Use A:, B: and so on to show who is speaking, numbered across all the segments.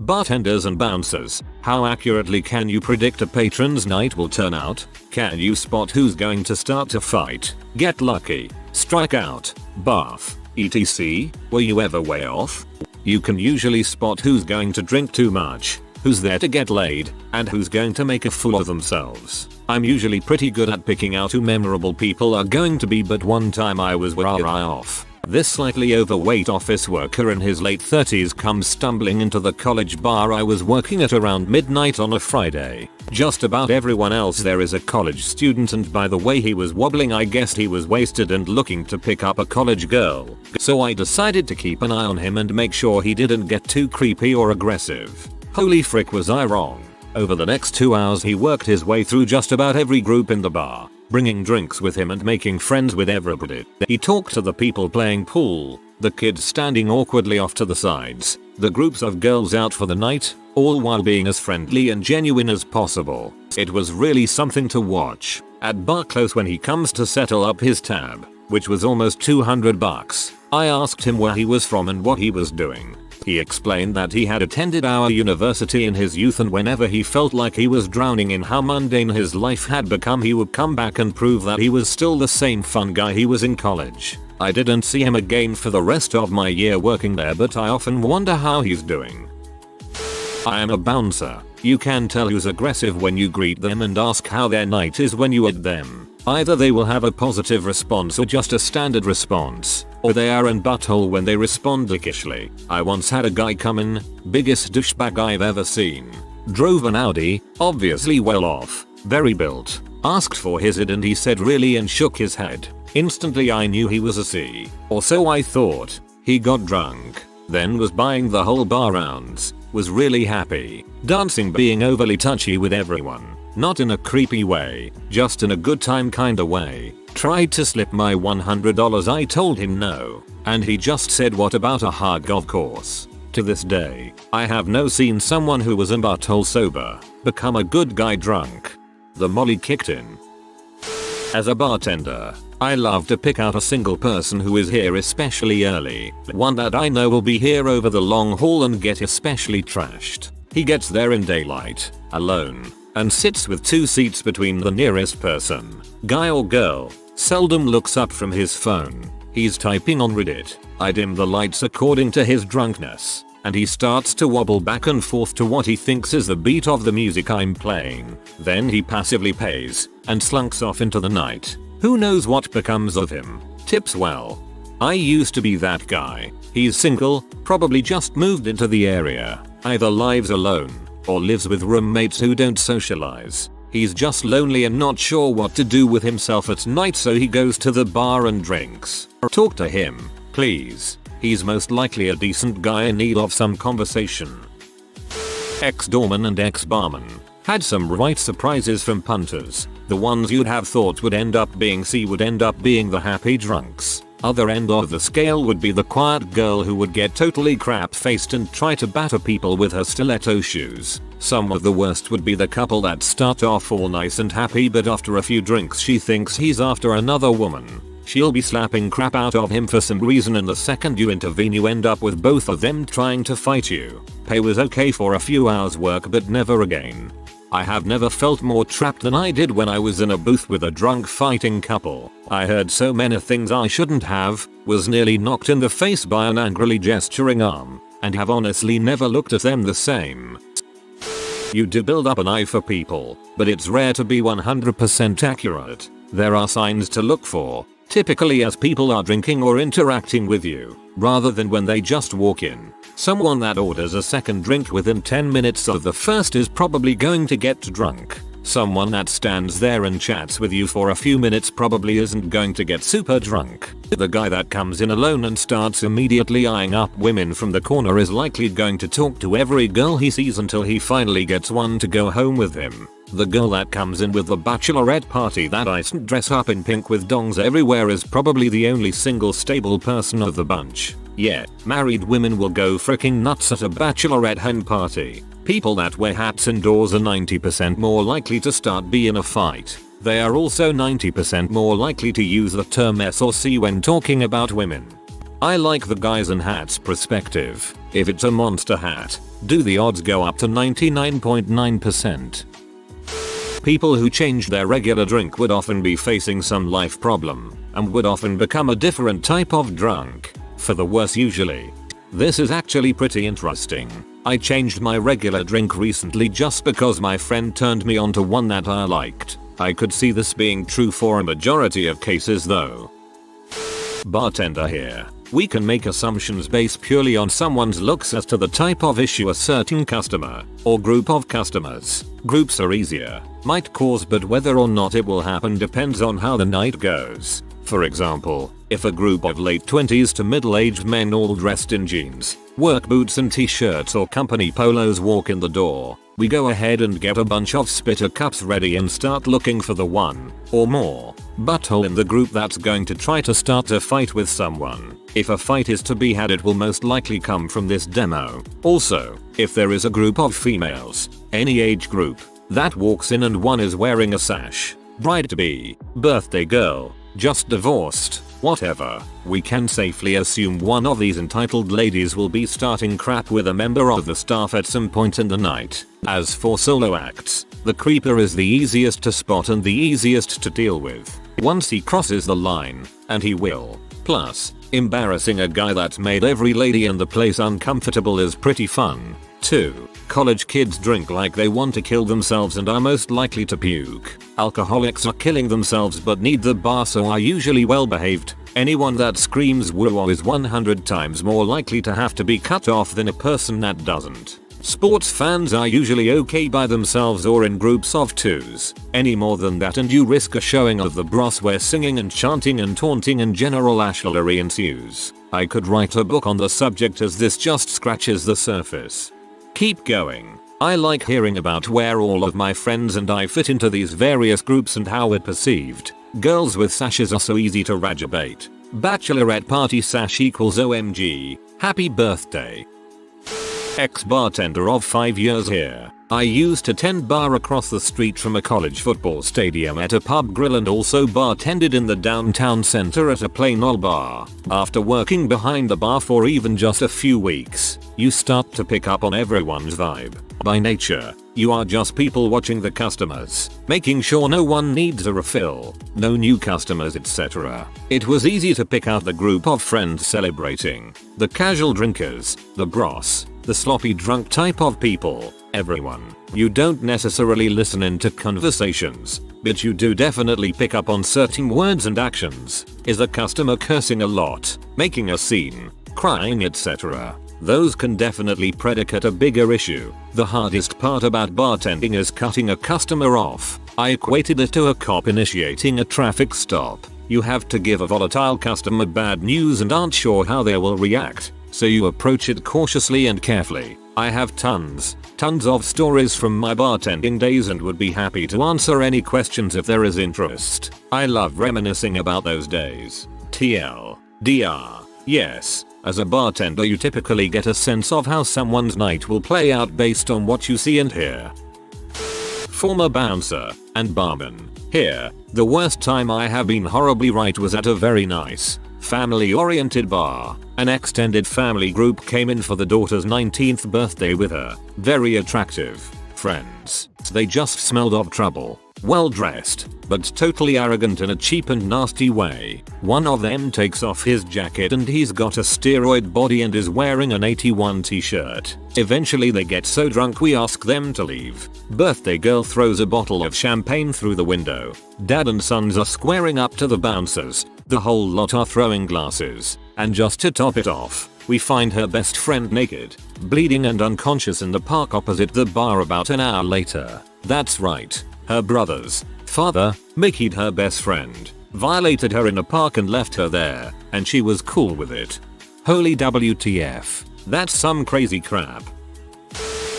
A: Bartenders and bouncers, how accurately can you predict a patron's night will turn out? Can you spot who's going to start a fight, get lucky, strike out, bath, etc? Were you ever way off? You can usually spot who's going to drink too much, who's there to get laid, and who's going to make a fool of themselves. I'm usually pretty good at picking out who memorable people are going to be, but one time I was way off. This slightly overweight office worker in his late 30s comes stumbling into the college bar I was working at around midnight on a Friday. Just about everyone else there is a college student, and by the way he was wobbling I guessed he was wasted and looking to pick up a college girl. So I decided to keep an eye on him and make sure he didn't get too creepy or aggressive. Holy frick, was I wrong. Over the next 2 hours he worked his way through just about every group in the bar, bringing drinks with him and making friends with everybody. He talked to the people playing pool, the kids standing awkwardly off to the sides, the groups of girls out for the night, all while being as friendly and genuine as possible. It was really something to watch. At bar close when he comes to settle up his tab, which was almost $200, I asked him where he was from and what he was doing. He explained that he had attended our university in his youth, and whenever he felt like he was drowning in how mundane his life had become, he would come back and prove that he was still the same fun guy he was in college. I didn't see him again for the rest of my year working there, but I often wonder how he's doing. I am a bouncer. You can tell who's aggressive when you greet them and ask how their night is when you at them. Either they will have a positive response or just a standard response, or they are in butthole when they respond dickishly. I once had a guy come in, biggest douchebag I've ever seen. Drove an Audi, obviously well off, very built. Asked for his ID and he said really and shook his head. Instantly I knew he was a C, or so I thought. He got drunk, then was buying the whole bar rounds, was really happy, dancing, being overly touchy with everyone. Not in a creepy way, just in a good time kinda way. Tried to slip my $100, I told him no, and he just said what about a hug, of course. To this day, I have no seen someone who was in butthole sober become a good guy drunk. The molly kicked in. As a bartender, I love to pick out a single person who is here especially early, one that I know will be here over the long haul and get especially trashed. He gets there in daylight, alone, and sits with 2 seats between the nearest person, guy or girl, seldom looks up from his phone. He's typing on Reddit. I dim the lights according to his drunkenness, and he starts to wobble back and forth to what he thinks is the beat of the music I'm playing. Then he passively pays, and slunks off into the night. Who knows what becomes of him? Tips well. I used to be that guy. He's single, probably just moved into the area, either lives alone, or lives with roommates who don't socialize. He's just lonely and not sure what to do with himself at night, so he goes to the bar and drinks. Talk to him, please. He's most likely a decent guy in need of some conversation. Ex-doorman and ex-barman. Had some right surprises from punters. The ones you'd have thought would end up being C would end up being the happy drunks. Other end of the scale would be the quiet girl who would get totally crap-faced and try to batter people with her stiletto shoes. Some of the worst would be the couple that start off all nice and happy, but after a few drinks she thinks he's after another woman. She'll be slapping crap out of him for some reason, and the second you intervene you end up with both of them trying to fight you. Pay was okay for a few hours work, but never again. I have never felt more trapped than I did when I was in a booth with a drunk fighting couple. I heard so many things I shouldn't have, was nearly knocked in the face by an angrily gesturing arm, and have honestly never looked at them the same. You do build up an eye for people, but it's rare to be 100% accurate. There are signs to look for, typically as people are drinking or interacting with you, rather than when they just walk in. Someone that orders a second drink within 10 minutes of the first is probably going to get drunk. Someone that stands there and chats with you for a few minutes probably isn't going to get super drunk. The guy that comes in alone and starts immediately eyeing up women from the corner is likely going to talk to every girl he sees until he finally gets one to go home with him. The girl that comes in with the bachelorette party that isn't dress up in pink with dongs everywhere is probably the only single stable person of the bunch. Yeah, married women will go freaking nuts at a bachelorette hen party. People that wear hats indoors are 90% more likely to start B in a fight. They are also 90% more likely to use the term S or C when talking about women. I like the guys in hats perspective. If it's a monster hat, do the odds go up to 99.9%? People who changed their regular drink would often be facing some life problem and would often become a different type of drunk. For the worse usually. This is actually pretty interesting. I changed my regular drink recently just because my friend turned me onto one that I liked. I could see this being true for a majority of cases though. Bartender here. We can make assumptions based purely on someone's looks as to the type of issue a certain customer or group of customers. Groups are easier, might cause, but whether or not it will happen depends on how the night goes. For example, if a group of late 20s to middle-aged men all dressed in jeans, work boots and t-shirts or company polos walk in the door, we go ahead and get a bunch of spitter cups ready and start looking for the one or more butthole in the group that's going to try to start a fight with someone. If a fight is to be had, it will most likely come from this demo. Also, if there is a group of females, any age group, that walks in and one is wearing a sash, bride-to-be, birthday girl, just divorced, whatever, we can safely assume one of these entitled ladies will be starting crap with a member of the staff at some point in the night. As for solo acts, the creeper is the easiest to spot and the easiest to deal with. Once he crosses the line, and he will. Plus, embarrassing a guy that's made every lady in the place uncomfortable is pretty fun. 2. College kids drink like they want to kill themselves and are most likely to puke. Alcoholics are killing themselves but need the bar, so are usually well behaved. Anyone that screams woo is 100 times more likely to have to be cut off than a person that doesn't. Sports fans are usually okay by themselves or in groups of twos. Any more than that and you risk a showing of the bros where singing and chanting and taunting and general ashlery ensues. I could write a book on the subject as this just scratches the surface. Keep going. I like hearing about where all of my friends and I fit into these various groups and how we're perceived. Girls with sashes are so easy to ragabate. Bachelorette party sash equals OMG. Happy birthday. Ex-bartender of 5 years here. I used to tend bar across the street from a college football stadium at a pub grill and also bartended in the downtown center at a plain old bar. After working behind the bar for even just a few weeks, you start to pick up on everyone's vibe. By nature, you are just people watching the customers, making sure no one needs a refill, no new customers, etc. It was easy to pick out the group of friends celebrating, the casual drinkers, the bros, the sloppy drunk type of people, everyone. You don't necessarily listen into conversations, but you do definitely pick up on certain words and actions. Is a customer cursing a lot, making a scene, crying, etc.? Those can definitely predicate a bigger issue. The hardest part about bartending is cutting a customer off. I equated it to a cop initiating a traffic stop. You have to give a volatile customer bad news and aren't sure how they will react, so you approach it cautiously and carefully. I have tons of stories from my bartending days and would be happy to answer any questions if there is interest. I love reminiscing about those days. TLDR. Yes, as a bartender you typically get a sense of how someone's night will play out based on what you see and hear. Former bouncer and barman. Here, the worst time I have been horribly right was at a very nice, family-oriented bar. An extended family group came in for the daughter's 19th birthday with her very attractive friends. They just smelled of trouble. Well dressed, but totally arrogant in a cheap and nasty way. One of them takes off his jacket and he's got a steroid body and is wearing an 81 t-shirt. Eventually they get so drunk we ask them to leave. Birthday girl throws a bottle of champagne through the window. Dad and sons are squaring up to the bouncers. The whole lot are throwing glasses. And just to top it off, we find her best friend naked, bleeding and unconscious in the park opposite the bar about an hour later. That's right. Her brother's father, Mickey'd her best friend, violated her in a park and left her there, and she was cool with it. Holy WTF. That's some crazy crap.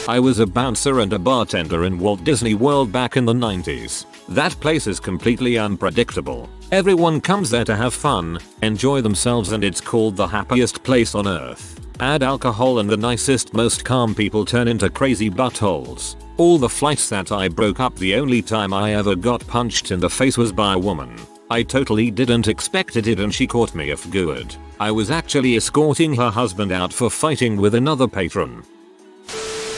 A: I was a bouncer and a bartender in Walt Disney World back in the 90s. That place is completely unpredictable. Everyone comes there to have fun, enjoy themselves, and it's called the happiest place on earth. Add alcohol and the nicest, most calm people turn into crazy buttholes. All the flights that I broke up, the only time I ever got punched in the face was by a woman. I totally didn't expect it and she caught me off guard. I was actually escorting her husband out for fighting with another patron.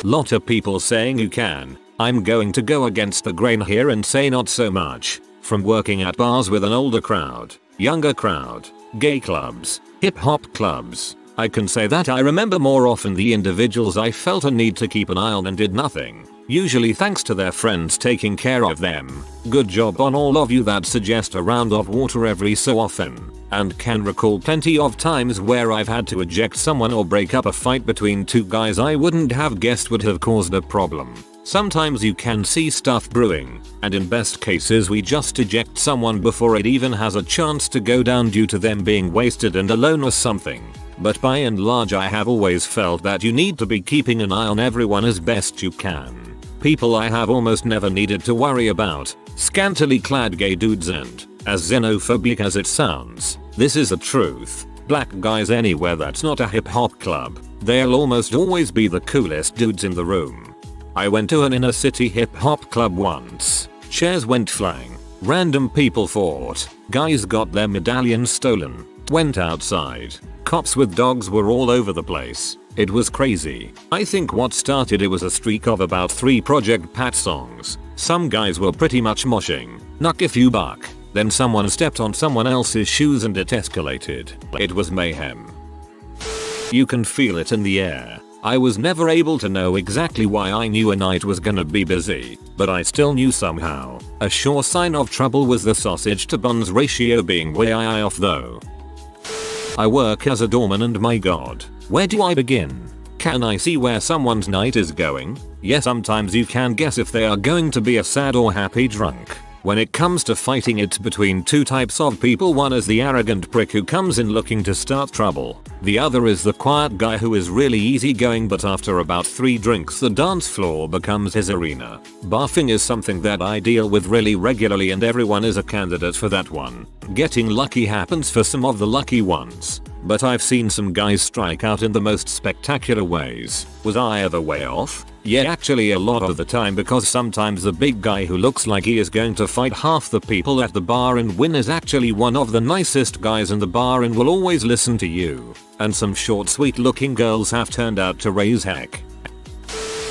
A: Lot of people saying you can. I'm going to go against the grain here and say not so much. From working at bars with an older crowd, younger crowd, gay clubs, hip hop clubs, I can say that I remember more often the individuals I felt a need to keep an eye on and did nothing. Usually thanks to their friends taking care of them. Good job on all of you that suggest a round of water every so often. And can recall plenty of times where I've had to eject someone or break up a fight between two guys I wouldn't have guessed would have caused a problem. Sometimes you can see stuff brewing, and in best cases we just eject someone before it even has a chance to go down due to them being wasted and alone or something. But by and large I have always felt that you need to be keeping an eye on everyone as best you can. People I have almost never needed to worry about, scantily clad gay dudes and, as xenophobic as it sounds, this is the truth, black guys anywhere that's not a hip hop club, they'll almost always be the coolest dudes in the room. I went to an inner city hip hop club once, chairs went flying, random people fought, guys got their medallions stolen, went outside, cops with dogs were all over the place. It was crazy. I think what started it was a streak of about 3 Project Pat songs. Some guys were pretty much moshing, "Knuck if you buck." Then someone stepped on someone else's shoes and it escalated. It was mayhem. You can feel it in the air. I was never able to know exactly why I knew a night was gonna be busy, but I still knew somehow. A sure sign of trouble was the sausage to buns ratio being way off though. I work as a doorman and my god, where do I begin? Can I see where someone's night is going? Yes, sometimes you can guess if they are going to be a sad or happy drunk. When it comes to fighting, it's between two types of people. One is the arrogant prick who comes in looking to start trouble. The other is the quiet guy who is really easygoing, but after about 3 drinks the dance floor becomes his arena. Barfing is something that I deal with really regularly and everyone is a candidate for that one. Getting lucky happens for some of the lucky ones. But I've seen some guys strike out in the most spectacular ways. Was I ever way off? Yeah, actually a lot of the time, because sometimes the big guy who looks like he is going to fight half the people at the bar and win is actually one of the nicest guys in the bar and will always listen to you. And some short sweet looking girls have turned out to raise heck.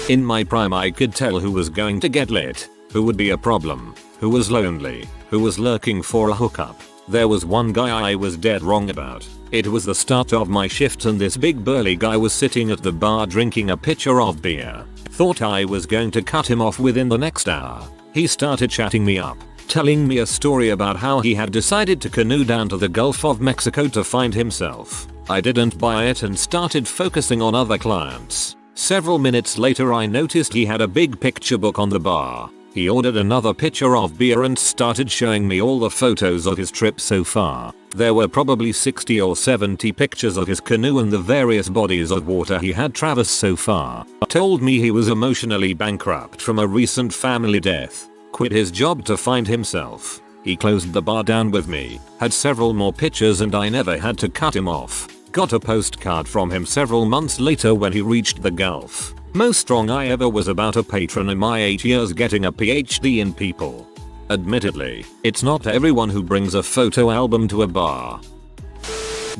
A: In my prime I could tell who was going to get lit, who would be a problem, who was lonely, who was lurking for a hookup. There was one guy I was dead wrong about. It was the start of my shift and this big burly guy was sitting at the bar drinking a pitcher of beer. Thought I was going to cut him off within the next hour. He started chatting me up, telling me a story about how he had decided to canoe down to the Gulf of Mexico to find himself. I didn't buy it and started focusing on other clients. Several minutes later I noticed he had a big picture book on the bar. He ordered another pitcher of beer and started showing me all the photos of his trip so far. There were probably 60 or 70 pictures of his canoe and the various bodies of water he had traversed so far. Told me he was emotionally bankrupt from a recent family death. Quit his job to find himself. He closed the bar down with me, had several more pictures and I never had to cut him off. Got a postcard from him several months later when he reached the Gulf. Most strong I ever was about a patron in my 8 years getting a PhD in people. Admittedly, it's not everyone who brings a photo album to a bar.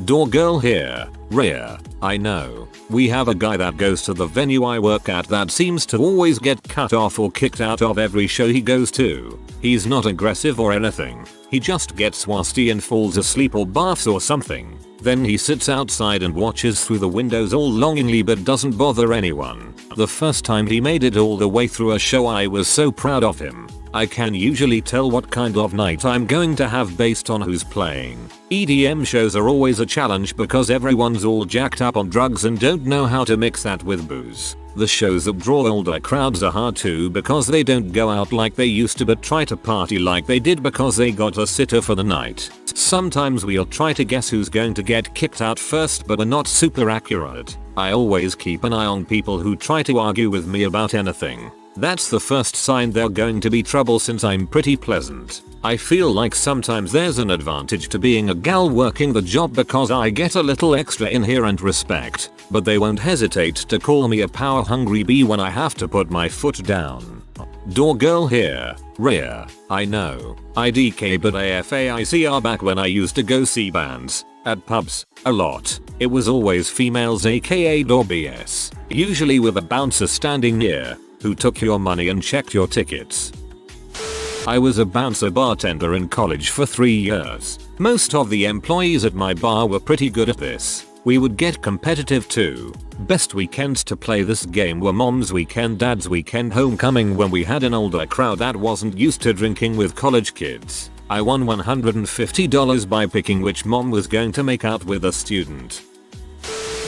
A: Door girl here, rear. I know. We have a guy that goes to the venue I work at that seems to always get cut off or kicked out of every show he goes to. He's not aggressive or anything. He just gets wasty and falls asleep or barfs or something. Then he sits outside and watches through the windows all longingly but doesn't bother anyone. The first time he made it all the way through a show I was so proud of him. I can usually tell what kind of night I'm going to have based on who's playing. EDM shows are always a challenge because everyone's all jacked up on drugs and don't know how to mix that with booze. The shows that draw older crowds are hard too because they don't go out like they used to but try to party like they did because they got a sitter for the night. Sometimes we'll try to guess who's going to get kicked out first but we're not super accurate. I always keep an eye on people who try to argue with me about anything. That's the first sign they're going to be trouble since I'm pretty pleasant. I feel like sometimes there's an advantage to being a gal working the job because I get a little extra inherent respect, but they won't hesitate to call me a power hungry bee when I have to put my foot down. Door girl here. Rear. I know. IDK but AFAICR back when I used to go see bands. At pubs. A lot. It was always females aka door BS. Usually with a bouncer standing near. Who took your money and checked your tickets. I was a bouncer bartender in college for 3 years. Most of the employees at my bar were pretty good at this. We would get competitive too. Best weekends to play this game were mom's weekend, dad's weekend, homecoming when we had an older crowd that wasn't used to drinking with college kids. I won $150 by picking which mom was going to make out with a student.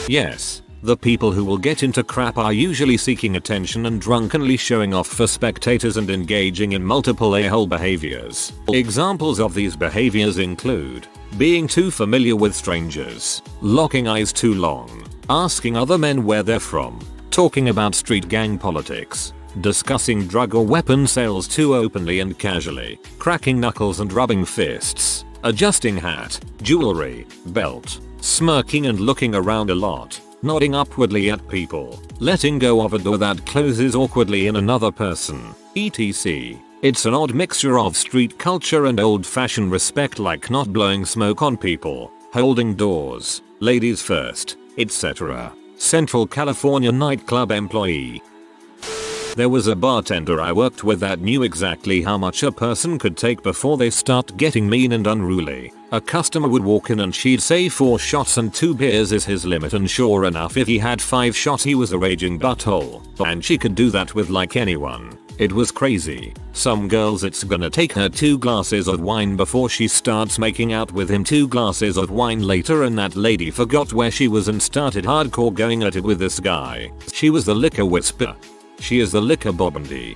A: Yes, the people who will get into crap are usually seeking attention and drunkenly showing off for spectators and engaging in multiple a-hole behaviors. Examples of these behaviors include being too familiar with strangers, locking eyes too long, asking other men where they're from, talking about street gang politics, discussing drug or weapon sales too openly and casually, cracking knuckles and rubbing fists, adjusting hat, jewelry, belt, smirking and looking around a lot, nodding upwardly at people, letting go of a door that closes awkwardly in another person, etc. It's an odd mixture of street culture and old-fashioned respect, like not blowing smoke on people, holding doors, ladies first, etc. Central California nightclub employee. There was a bartender I worked with that knew exactly how much a person could take before they start getting mean and unruly. A customer would walk in and she'd say 4 shots and 2 beers is his limit, and sure enough if he had 5 shots he was a raging butthole. And she could do that with like anyone. It was crazy. Some girls it's gonna take her 2 glasses of wine before she starts making out with him, 2 glasses of wine later and that lady forgot where she was and started hardcore going at it with this guy. She was the liquor whisperer. She is the liquor bobandy.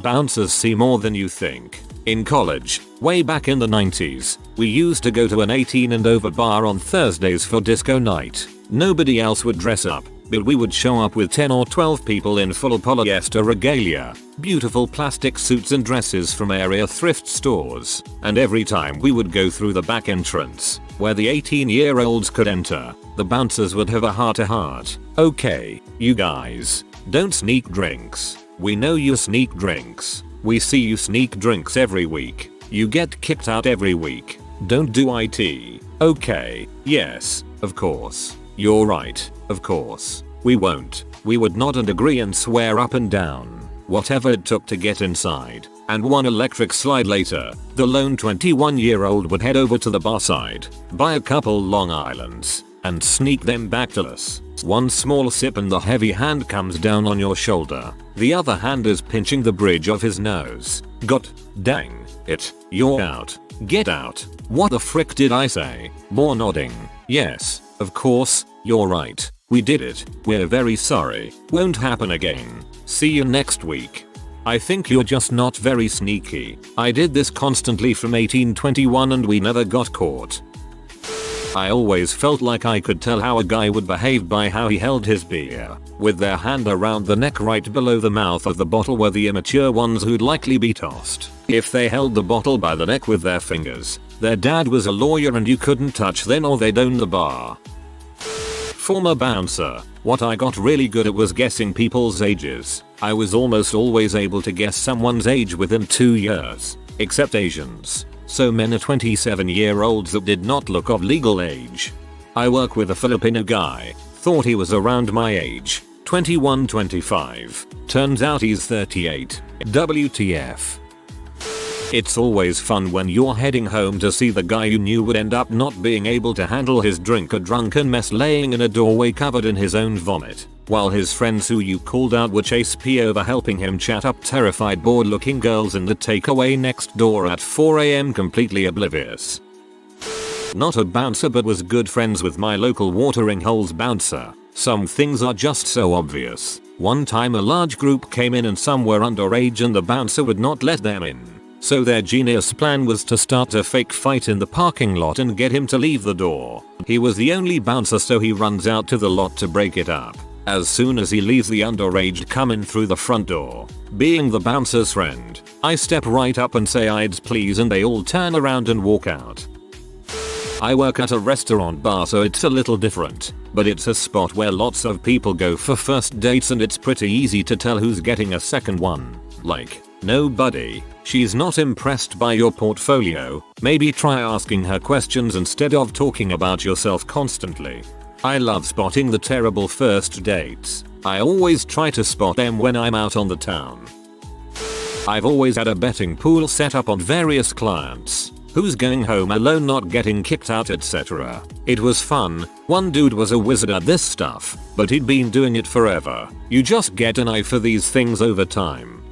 A: Bouncers see more than you think. In college, way back in the 90s, we used to go to an 18 and over bar on Thursdays for disco night. Nobody else would dress up, but we would show up with 10 or 12 people in full polyester regalia, beautiful plastic suits and dresses from area thrift stores, and every time we would go through the back entrance, where the 18-year-olds could enter, the bouncers would have a heart-to-heart. Okay, you guys, don't sneak drinks. We know you sneak drinks. We see you sneak drinks every week. You get kicked out every week. Don't do it. Okay, yes, of course. You're right, of course. We won't. We would nod and agree and swear up and down. Whatever it took to get inside. And one electric slide later, the lone 21-year-old would head over to the bar side, buy a couple Long Islands, and sneak them back to us. One small sip and the heavy hand comes down on your shoulder. The other hand is pinching the bridge of his nose. God dang it, you're out. Get out. What the frick did I say? More nodding. Yes, of course, you're right. We did it. We're very sorry. Won't happen again. See you next week. I think you're just not very sneaky. I did this constantly from 1821 and we never got caught. I always felt like I could tell how a guy would behave by how he held his beer. With their hand around the neck right below the mouth of the bottle were the immature ones who'd likely be tossed. If they held the bottle by the neck with their fingers, their dad was a lawyer and you couldn't touch them or they'd own the bar. Former bouncer. What I got really good at was guessing people's ages. I was almost always able to guess someone's age within 2 years. Except Asians. So men are 27-year-olds that did not look of legal age. I work with a Filipino guy. Thought he was around my age. 21-25. Turns out he's 38. WTF. It's always fun when you're heading home to see the guy you knew would end up not being able to handle his drink, a drunken mess laying in a doorway covered in his own vomit, while his friends who you called out would chase P over helping him chat up terrified bored looking girls in the takeaway next door at 4 AM completely oblivious. Not a bouncer but was good friends with my local watering holes bouncer. Some things are just so obvious. One time a large group came in and some were underage and the bouncer would not let them in. So their genius plan was to start a fake fight in the parking lot and get him to leave the door. He was the only bouncer so he runs out to the lot to break it up. As soon as he leaves the underage come in through the front door. Being the bouncer's friend, I step right up and say I'd please and they all turn around and walk out. I work at a restaurant bar, so it's a little different, but it's a spot where lots of people go for first dates and it's pretty easy to tell who's getting a second one. Like, nobody. She's not impressed by your portfolio. Maybe try asking her questions instead of talking about yourself constantly. I love spotting the terrible first dates. I always try to spot them when I'm out on the town. I've always had a betting pool set up on various clients. Who's going home alone, not getting kicked out, etc. It was fun. One dude was a wizard at this stuff, but he'd been doing it forever. You just get an eye for these things over time.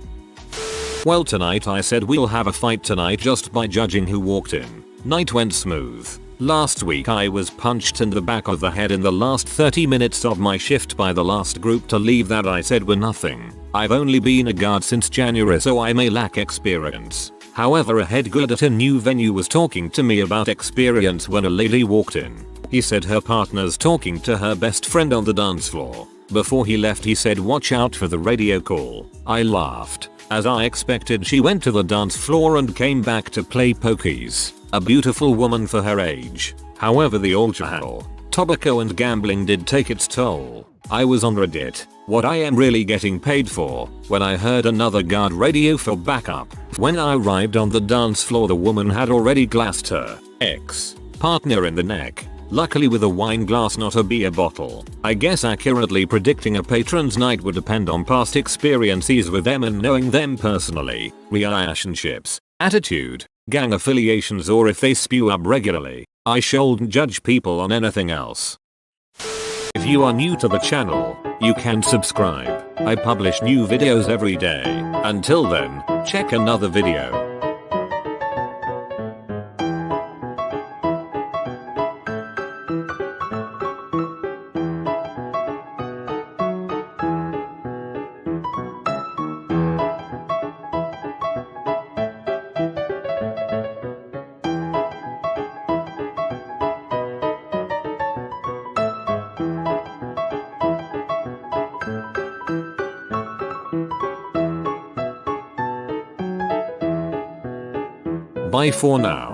A: Well, tonight I said we'll have a fight tonight just by judging who walked in. Night went smooth. Last week I was punched in the back of the head in the last 30 minutes of my shift by the last group to leave that I said were nothing. I've only been a guard since January, so I may lack experience. However, a head guard at a new venue was talking to me about experience when a lady walked in. He said her partner's talking to her best friend on the dance floor. Before he left he said watch out for the radio call. I laughed. As I expected, she went to the dance floor and came back to play pokies. A beautiful woman for her age. However, the alcohol, tobacco and gambling did take its toll. I was on Reddit, what I am really getting paid for, when I heard another guard radio for backup. When I arrived on the dance floor, the woman had already glassed her ex-partner in the neck. Luckily with a wine glass, not a beer bottle. I guess accurately predicting a patron's night would depend on past experiences with them and knowing them personally, relationships, attitude, gang affiliations, or if they spew up regularly. I shouldn't judge people on anything else. If you are new to the channel, you can subscribe. I publish new videos every day. Until then, check another video. Bye for now.